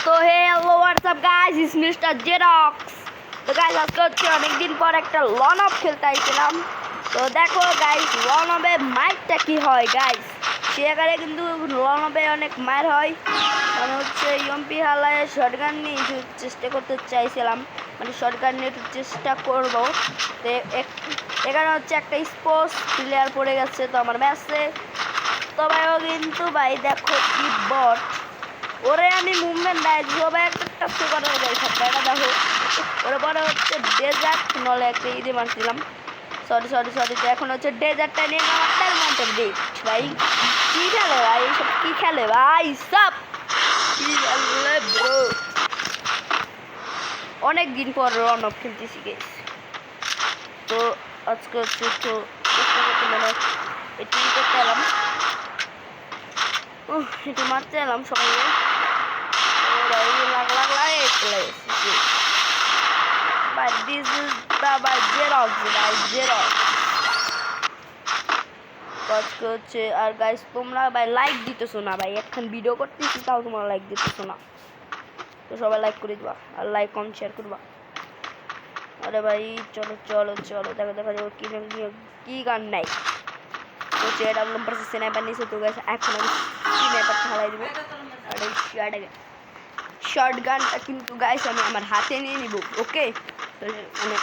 তো hello WhatsApp guys, ইস mister xerox. তো guys আজকে হচ্ছে অনেকদিন পর একটা লন অফ খেলতে আইছিলাম। তো দেখো গাইস লন অফে মাইরটা কি হয় গাইস, সেখানে কিন্তু লন অফে অনেক মার হয়। আমি হচ্ছে ইউএমপি হালায় শর্টগান নিয়ে চেষ্টা করতে চাইছিলাম, মানে শর্টগান নিয়ে একটু চেষ্টা করবো। তো এখানে হচ্ছে একটা স্পোর্টস প্লেয়ার পড়ে গেছে তো আমার ম্যাচে। তবেও কিন্তু ভাই দেখো কি বট, ওরে আমি মুভমেন্ট দেয় সবাই একটা টাচ করা যায় থাকবে এটা দেখো। ওরে পরে হচ্ছে ডেজার্ট নলে একটা ইদে মারছিলাম, সরি তো এখন হচ্ছে ডেজার্টটা নিয়ে আমার টার্মেন্টের দিক। ভাই কী খেলে ভাই, এইসব কী খেলে ভাই, সব কী খেলে ব্রো। অনেক দিন পর রান অফ খেলতে শিখেছি। তো আজকে হচ্ছে একটু চেষ্টা করতে মানে একটু করতে এলাম, একটু মারতে এলাম সবাইকে। But this is the by Xerox, guys, Xerox. হচ্ছে আর গাইস তোমরা ভাই লাইক দিতেছো না ভাই, এখন ভিডিও করতেছি তাও তোমরা লাইক দিতেছো না। তো সবাই লাইক করে দিবা আর লাইক কমেন্ট শেয়ার করবা। আরে ভাই চলো দেখো কি গান নাই। তো এটা নম্বর স্নাইপার নিছে। তো গাইস এখন আমি স্নাইপারটা হালাই দিব আর এই শর্ট গানটা কিন্তু গাইস আমি আমার হাতে নিয়ে নিব। ওকে মানে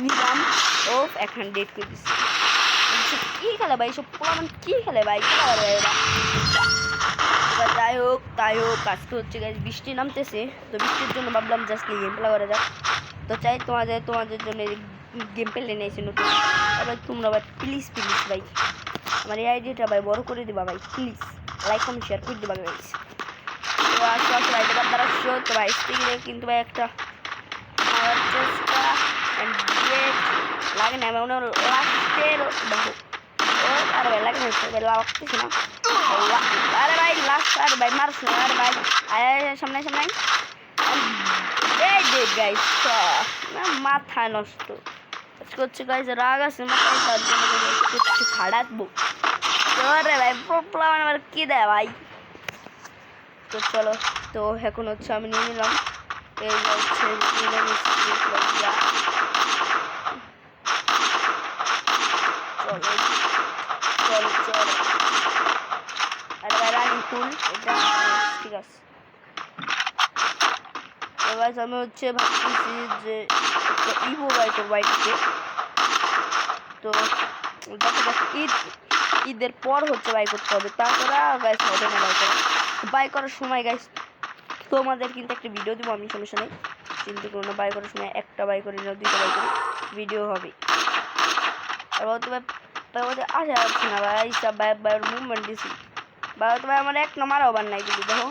নিলাম ও এখন ডেট করে দিচ্ছি। কী খেলে ভাই সব পুরান কী খেলে ভাই, কী খেলে ভাই ওরা। এবার তাই হোক আজকে হচ্ছে গাইস বৃষ্টি নামতেছে, তো বৃষ্টির জন্য ভাবলাম জাস্ট গেম প্লে করা যাক। তো চাই তোমাদের জন্য গেম প্লে নিয়েছি নতুন। এবার তোমরা ভাই প্লিজ ভাই আমার এই আইডিটা ভাই বড় করে দিবা ভাই, প্লিজ লাইক কমেন্ট শেয়ার করে দিবা গাইস। তো আসো ভাই তোমার দ্বারা শো। তো ভাই স্টিকে কিন্তু ভাই একটা চেষ্টা লাগে না, আমি মনে লাস্টের দেখো ও আরে ভাই লাগে না লাগতেছে না। আরে ভাই লাস্ট আর ভাই মারছ না, আরে ভাই আয় সামনে এই দেখ গাইস না মাথা নষ্ট করছে গাইস, রাগ আছে মাথায় তার জন্য কিছু খাড়াতবো। আরে ভাই প্রবলেম আমার কি দেয় ভাই। তো চলো তো এখন হচ্ছে আমি নিয়ে নিলাম এই হচ্ছে চলো আরে ভাই রানিং ফুল এটা ঠিক আছে। তো গাইস আমি হচ্ছে ভাবতেছি যে ইভো বাইকের বাইককে, তো দেখো ঈদের পর হচ্ছে বাই করতে হবে, তারপরে গাইস হবে না বাই করার সময় গাইস তোমাদের কিন্তু একটা ভিডিও দিব আমি, সমস্যা নেই চিন্তা করো না। বাই করার সময় একটা বাই করে না দুইটা বাই করে ভিডিও হবে। এবার তোমার আসা যাচ্ছে না ভাই সব বাইরের মুভমেন্ট দিছি ভাই, তোমার আমার এক নম্বর ওভার নাই কিন্তু দেখো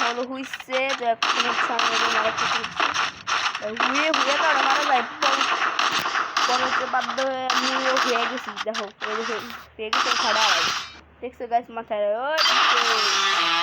হলো হুইসছে। তো এখন হচ্ছে আমি মারা কিছু হুয়ে তো মারা যায় পরে হচ্ছে বাধ্য হয়ে আমিও হয়ে গেছি। দেখো পেয়ে গেছে খাড়া দেখছো গাছ মাথায়